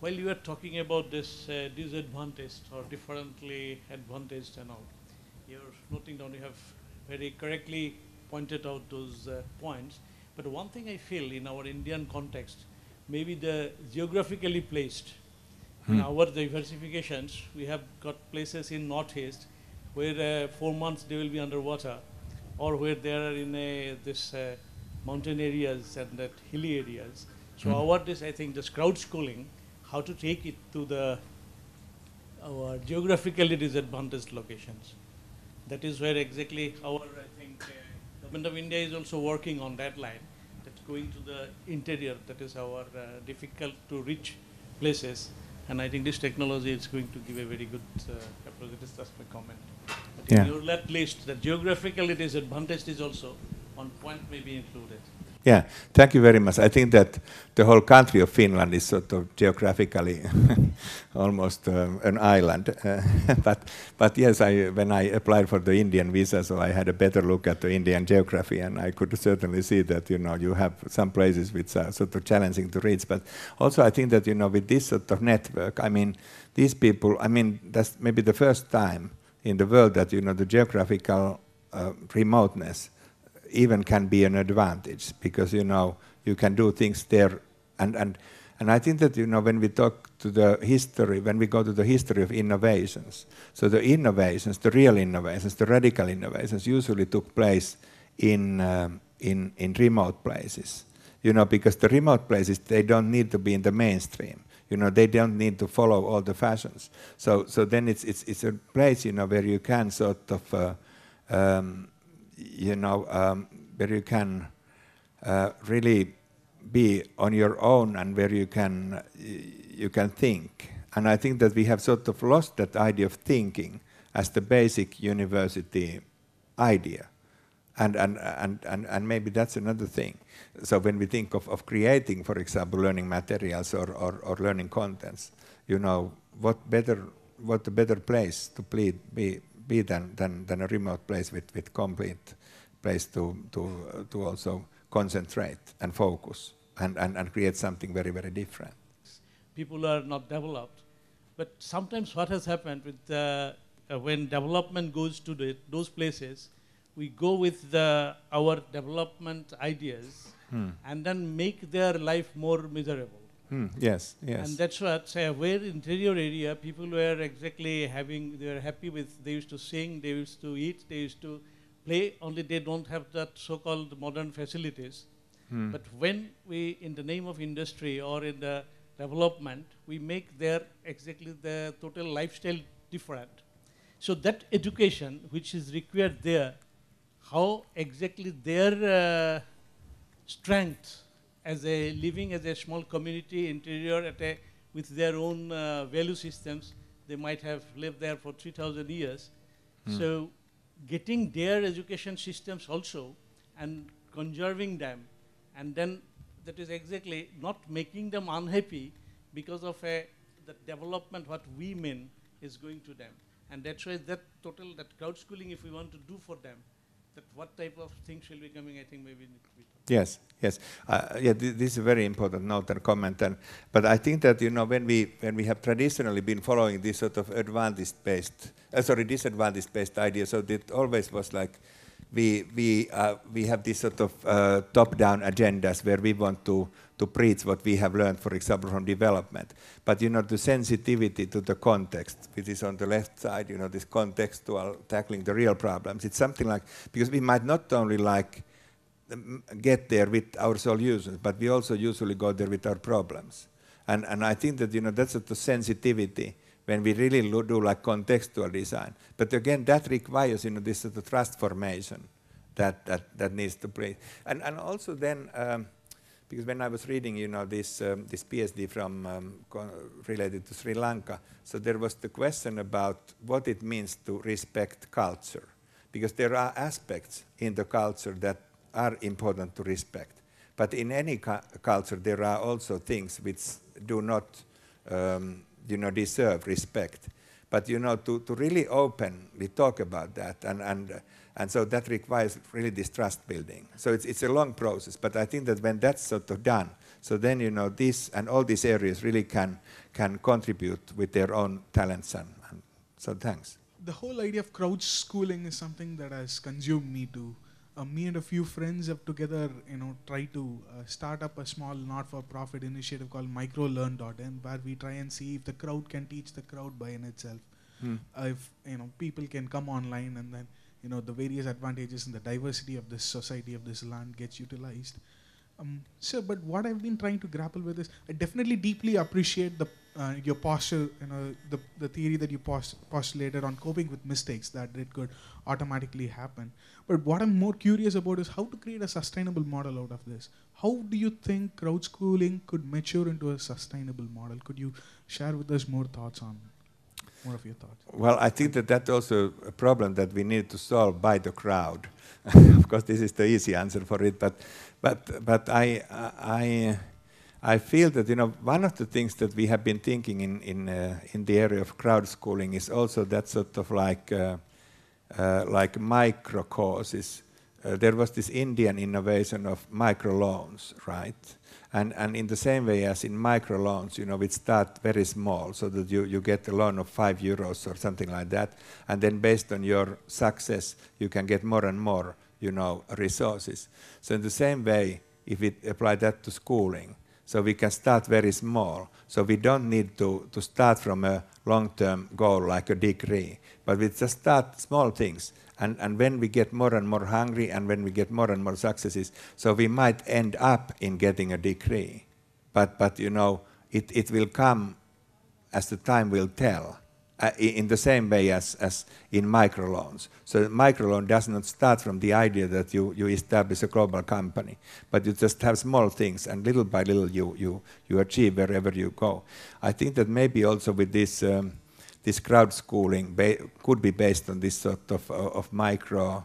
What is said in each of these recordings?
while you are talking about this disadvantaged or differently advantaged and all, you're noting down, you have very correctly pointed out those points. But one thing I feel in our Indian context, maybe the geographically placed, in our diversifications, we have got places in Northeast where 4 months they will be underwater, or where they are in this mountain areas and that hilly areas. So our this, I think, this crowd schooling, how to take it to the our geographically disadvantaged locations. That is where exactly our, I think, government of India is also working on that line, that going to the interior, that is our difficult to reach places. And I think this technology is going to give a very good approach. This is just my comment. But in your list, the geographically disadvantaged is also one point may be included. Yeah, thank you very much. I think that the whole country of Finland is sort of geographically almost an island. But yes, when I applied for the Indian visa, so I had a better look at the Indian geography, and I could certainly see that you have some places which are sort of challenging to reach. But also I think that with this sort of network, I mean, these people, I mean, that's maybe the first time in the world that the geographical remoteness even can be an advantage, because you can do things there, and I think that when we talk to the history, when we go to the history of innovations, so the innovations, the real innovations, the radical innovations usually took place in remote places, because the remote places, they don't need to be in the mainstream, they don't need to follow all the fashions, so then it's a place where you can sort of where you can really be on your own, and where you can think. And I think that we have sort of lost that idea of thinking as the basic university idea. And maybe that's another thing. So when we think of creating, for example, learning materials or learning contents, what a better place to be than a remote place with complete place to also concentrate and focus and create something very, very different. People are not developed, but sometimes what has happened with when development goes to those places, we go with our development ideas and then make their life more miserable. Yes. And that's what, say, where interior area, people were exactly they were happy with, they used to sing, they used to eat, they used to play, only they don't have that so-called modern facilities. But when we, in the name of industry or in the development, we make their exactly the total lifestyle different. So that education which is required there, how exactly their strength as a living as a small community interior with their own value systems, they might have lived there for 3,000 years. So getting their education systems also and conserving them, and then that is exactly not making them unhappy because of the development what we mean is going to them. And that's why that crowd schooling, if we want to do for them, that what type of things will be coming, I think maybe need to be talked. Yes. This is a very important note and comment. But I think that when we have traditionally been following this sort of disadvantage-based idea, so it always was like we have this sort of top-down agendas where we want to preach what we have learned, for example, from development. But the sensitivity to the context, which is on the left side, this contextual tackling the real problems. It's something like, because we might not only get there with our solutions, but we also usually go there with our problems. And I think that that's the sensitivity when we really do contextual design. But again, that requires this sort of trust formation that needs to play. And also then, because when I was reading this PhD related to Sri Lanka, so there was the question about what it means to respect culture, because there are aspects in the culture that are important to respect. But in any culture, there are also things which do not deserve respect. But you know, to really openly talk about that, and so that requires really this trust building. So it's a long process, but I think that when that's sort of done, so then you know this and all these areas really can contribute with their own talents, and so thanks. The whole idea of crowd schooling is something that has consumed me too. Me and a few friends have together, tried to start up a small not-for-profit initiative called microlearn.in, where we try and see if the crowd can teach the crowd by in itself. If people can come online, and then the various advantages and the diversity of this society, of this land, gets utilized. Sir, but what I've been trying to grapple with is, I definitely deeply appreciate your posture, the theory that you postulated on coping with mistakes, that it could automatically happen. But what I'm more curious about is how to create a sustainable model out of this. How do you think crowd schooling could mature into a sustainable model? Could you share with us more of your thoughts? Well, I think that that's also a problem that we need to solve by the crowd. Of course, this is the easy answer for it, but I feel that one of the things that we have been thinking in the area of crowd schooling is also that sort of like micro courses. There was this Indian innovation of micro loans, right? And in the same way as in micro loans, we start very small, so that you get a loan of €5 or something like that, and then based on your success, you can get more and more, resources. So in the same way, if we apply that to schooling, so we can start very small. So we don't need to start from a long-term goal like a degree, but we just start small things. And when we get more and more hungry, and when we get more and more successes, so we might end up in getting a degree. But it will come as the time will tell, in the same way as in microloans. So microloan does not start from the idea that you establish a global company, but you just have small things, and little by little you achieve wherever you go. I think that maybe also with this crowd schooling could be based on this sort of micro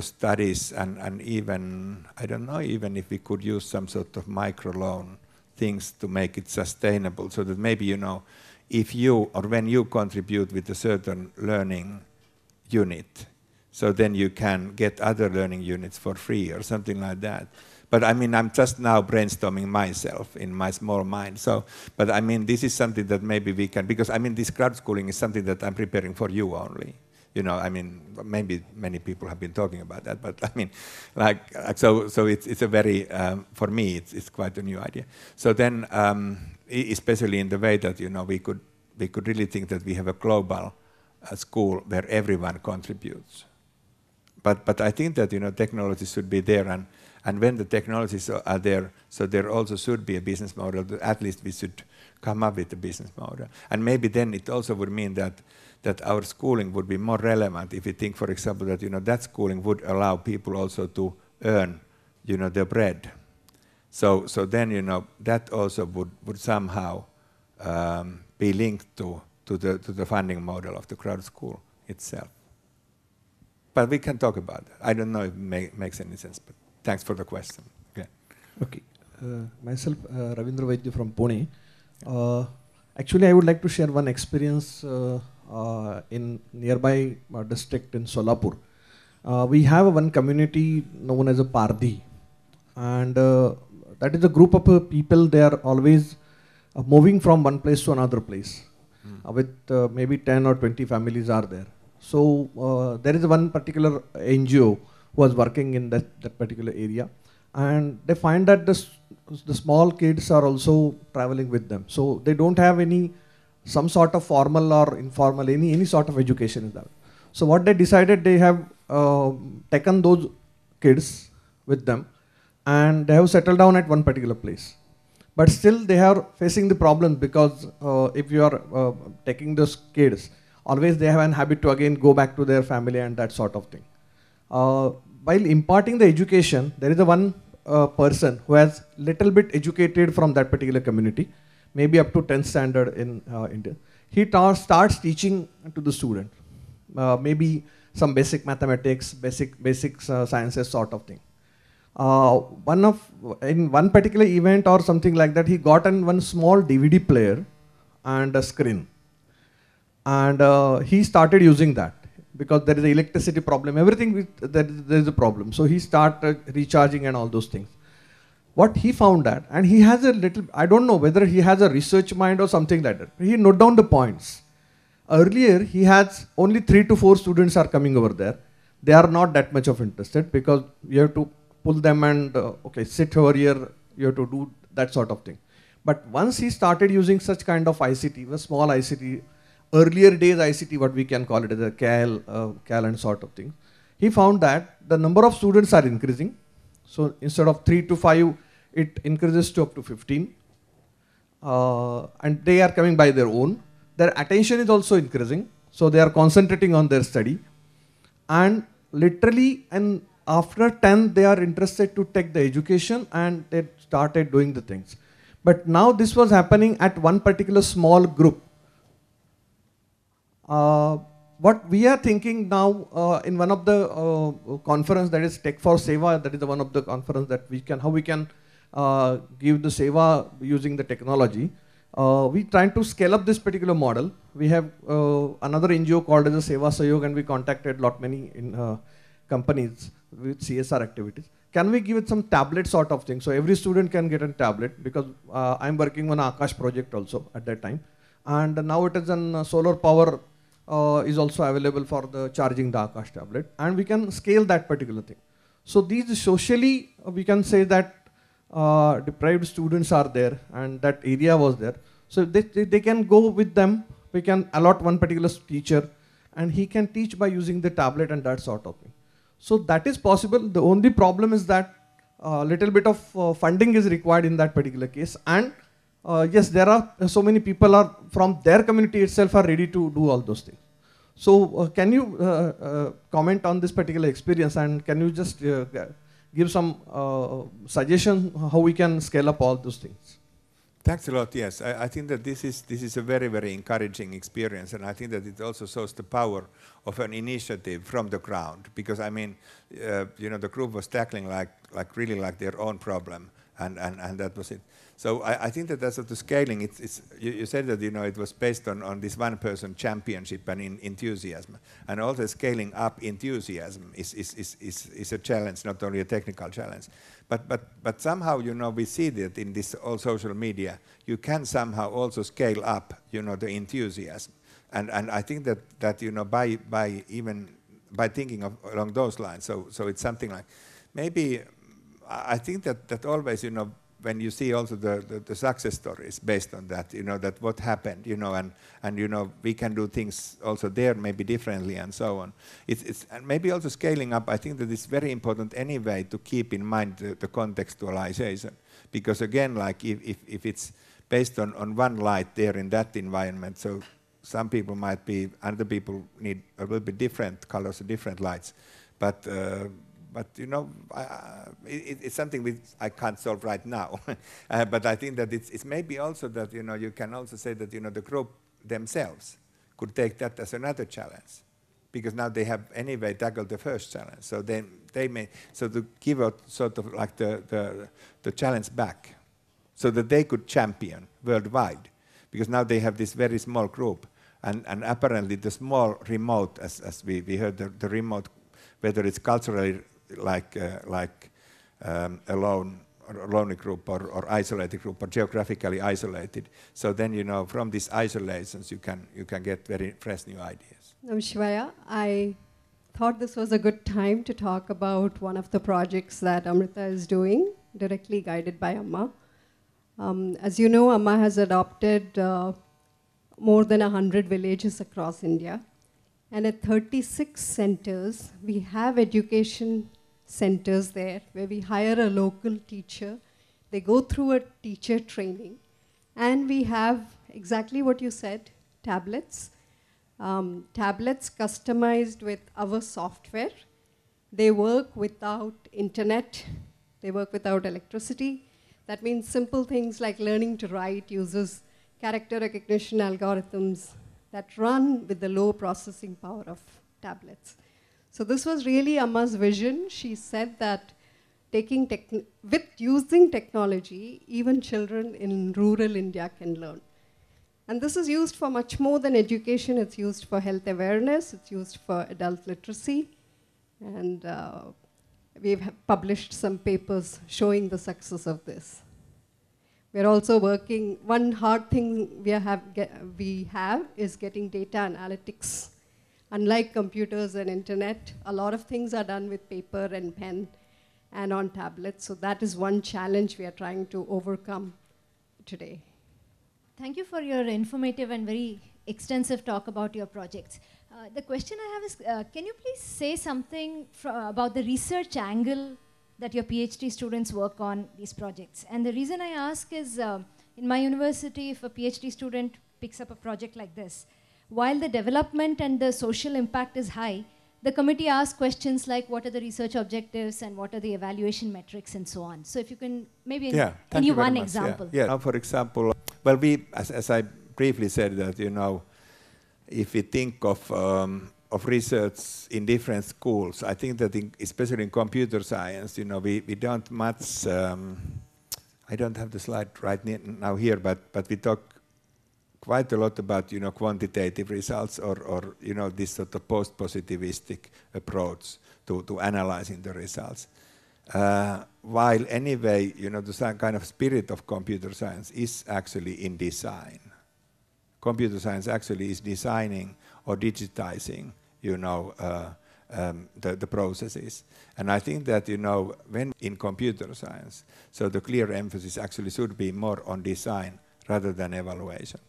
studies, and even, I don't know, even if we could use some sort of micro loan things to make it sustainable, so that maybe, if you or when you contribute with a certain learning unit, so then you can get other learning units for free or something like that. But I mean, I'm just now brainstorming myself in my small mind. So, but I mean, this is something that maybe we can, because I mean, this crowd schooling is something that I'm preparing for you only. I mean, maybe many people have been talking about that, but I mean, so it's a very, for me, it's quite a new idea. So then, especially in the way that, we could really think that we have a global school where everyone contributes. But I think that, technology should be there, and when the technologies are there, so there also should be a business model. At least we should come up with a business model. And maybe then it also would mean that our schooling would be more relevant if we think, for example, that that schooling would allow people also to earn their bread. So then that also would somehow be linked to the funding model of the crowd school itself. But we can talk about that. I don't know if it makes any sense, but thanks for the question. Okay. Myself, Ravindra Vaidya from Pune. Actually, I would like to share one experience in nearby district in Solapur. We have one community known as a Pardhi, and that is a group of people. They are always moving from one place to another place, with maybe 10 or 20 families are there. So there is one particular NGO who was working in that particular area, and they find that the small kids are also traveling with them. So they don't have some sort of formal or informal, any sort of education in that. So what they decided, they have taken those kids with them, and they have settled down at one particular place. But still they are facing the problem, because if you are taking those kids, always they have an habit to again go back to their family and that sort of thing. While imparting the education, there is one person who has little bit educated from that particular community, maybe up to 10th standard in India. He starts teaching to the student, maybe some basic mathematics, basic sciences sort of thing. In one particular event or something like that, he got one small DVD player and a screen. And he started using that because there is an electricity problem. Everything there is a problem. So he started recharging and all those things. What he found that, and he has a little, I don't know whether he has a research mind or something like that. He note down the points. Earlier, he has only 3 to 4 students are coming over there. They are not that much of interested because you have to pull them and, okay, sit over here, you have to do that sort of thing. But once he started using such kind of ICT, a small ICT, earlier days ICT, what we can call it as a CAL and sort of thing, he found that the number of students are increasing. So instead of 3 to 5, it increases to up to 15. And they are coming by their own. Their attention is also increasing. So they are concentrating on their study. And literally, and after 10, they are interested to take the education and they started doing the things. But now this was happening at one particular small group. What we are thinking now in one of the conference, that is Tech for Seva, that is the one of the conference that we can, how we can give the Seva using the technology. We trying to scale up this particular model. We have another NGO called as a Seva Sahayog, and we contacted many companies with CSR activities. Can we give it some tablet sort of thing? So every student can get a tablet, because I'm working on Akash project also at that time. And now it is an solar power is also available for the charging the Akash tablet, and we can scale that particular thing. So these socially, we can say that deprived students are there, and that area was there. So they can go with them. We can allot one particular teacher, and he can teach by using the tablet and that sort of thing. So that is possible. The only problem is that a little bit of funding is required in that particular case. And yes, there are so many people are from their community itself are ready to do all those things. So can you comment on this particular experience, and can you just give some suggestion how we can scale up all those things? Thanks a lot. Yes, I think that this is a very, very encouraging experience, and I think that it also shows the power of an initiative from the ground. Because I mean, you know, the group was tackling really like their own problem, and that was it. So I think that that's the scaling. You said that, you know, it was based on this one-person championship and in enthusiasm, and also scaling up enthusiasm is a challenge, not only a technical challenge. But somehow, you know, we see that in this all social media, you can somehow also scale up, you know, the enthusiasm, and I think that you know, by thinking along those lines, so it's something like, maybe I think that always, you know, when you see also the success stories based on that, you know, that what happened, you know, and you know, we can do things also there maybe differently and so on. And maybe also scaling up, I think that it's very important anyway to keep in mind the contextualization, because again, like if it's based on one light there in that environment, so some people might be, other people need a little bit different colors, different lights, but you know, it's something I can't solve right now. But I think that it's maybe also that, you know, you can also say that, you know, the group themselves could take that as another challenge, because now they have anyway tackled the first challenge. So then they may, so to give out sort of like the challenge back, so that they could champion worldwide, because now they have this very small group, and apparently the small remote, as we heard, the remote, whether it's culturally like a lonely group or isolated group or geographically isolated. So then, you know, from these isolations you can get very fresh new ideas. Shivaya, I thought this was a good time to talk about one of the projects that Amrita is doing, directly guided by Amma. As you know, Amma has adopted more than 100 villages across India. And at 36 centers, we have education centers there where we hire a local teacher. They go through a teacher training. And we have exactly what you said, tablets. Tablets customized with our software. They work without internet. They work without electricity. That means simple things like learning to write uses character recognition algorithms that run with the low processing power of tablets. So this was really Amma's vision. She said that using technology, even children in rural India can learn. And this is used for much more than education. It's used for health awareness. It's used for adult literacy. And we've published some papers showing the success of this. We're also working, one hard thing we have is getting data analytics. Unlike computers and internet, a lot of things are done with paper and pen and on tablets. So that is one challenge we are trying to overcome today. Thank you for your informative and very extensive talk about your projects. The question I have is, can you please say something about the research angle that your PhD students work on these projects? And the reason I ask is, in my university, if a PhD student picks up a project like this, while the development and the social impact is high, the committee asks questions like what are the research objectives and what are the evaluation metrics and so on. So if you can maybe give you one example. Yeah. Now, for example, well, as I briefly said that, if we think of research in different schools, I think that especially in computer science, we don't much, I don't have the slide right now here, but we talk quite a lot about, quantitative results or this sort of post-positivistic approach to analyzing the results. While anyway, the kind of spirit of computer science is actually in design. Computer science actually is designing or digitizing, the processes. And I think that, when in computer science, so the clear emphasis actually should be more on design rather than evaluation.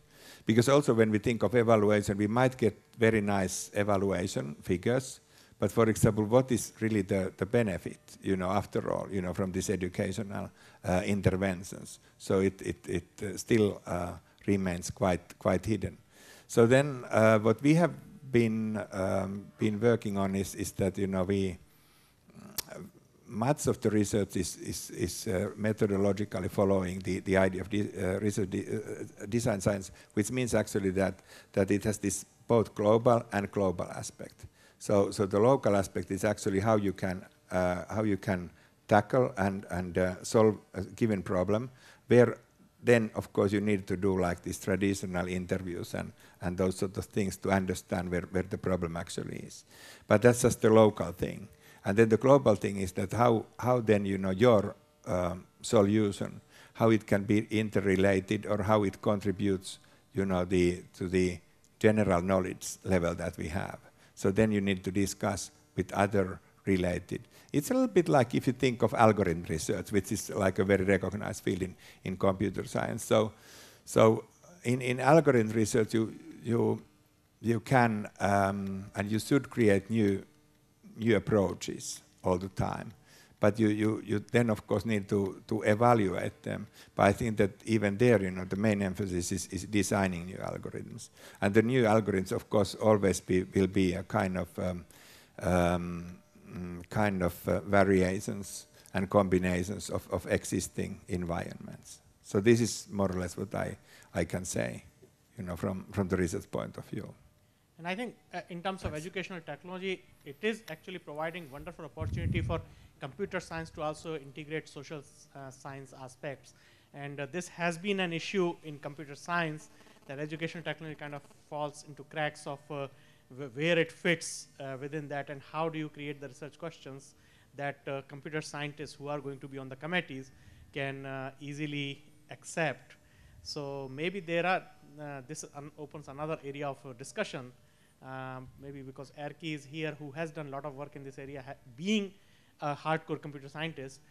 Because also when we think of evaluation, we might get very nice evaluation figures, but for example, what is really the benefit, after all, from these educational interventions? So it still remains quite hidden. So then what we have been working on is that, much of the research is methodologically following the idea of research design science, which means actually that it has this both global and global aspect. So the local aspect is actually how you can tackle and solve a given problem, where then of course you need to do like these traditional interviews and those sort of things to understand where the problem actually is. But that's just the local thing. And then the global thing is that how then your solution, how it can be interrelated or how it contributes to the general knowledge level that we have. So then you need to discuss with other related. It's a little bit like if you think of algorithm research, which is like a very recognized field in computer science. So in algorithm research you can and you should create new approaches all the time, but you then of course need to evaluate them. But I think that even there, the main emphasis is designing new algorithms, and the new algorithms of course always will be a kind of variations and combinations of existing environments. So this is more or less what I can say, from the research point of view. And I think in terms of educational technology, it is actually providing wonderful opportunity for computer science to also integrate social science aspects. And this has been an issue in computer science, that educational technology kind of falls into cracks of where it fits within that, and how do you create the research questions that computer scientists who are going to be on the committees can easily accept. So maybe there are, this opens another area of discussion, maybe because Erkki is here, who has done a lot of work in this area, being a hardcore computer scientist,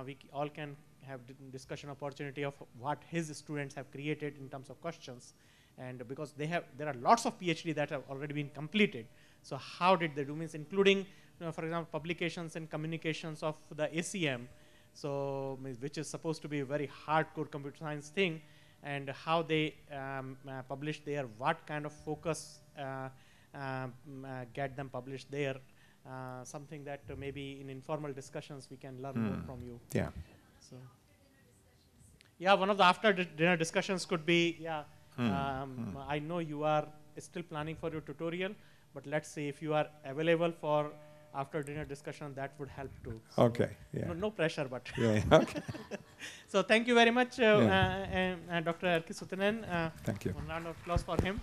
we all can have discussion opportunity of what his students have created in terms of questions. And because there are lots of PhD that have already been completed. So how did they do, means including, for example, publications and communications of the ACM, so which is supposed to be a very hardcore computer science thing, and how they publish there, what kind of focus get them published there, something that maybe in informal discussions we can learn more from you. Yeah. So, yeah, one of the after dinner discussions could be, I know you are still planning for your tutorial, but let's say if you are available for after dinner discussion, that would help too. So okay. Yeah. No pressure, but. Yeah. Okay. So thank you very much, Dr. Erkki Sutinen. Thank you. One round of applause for him.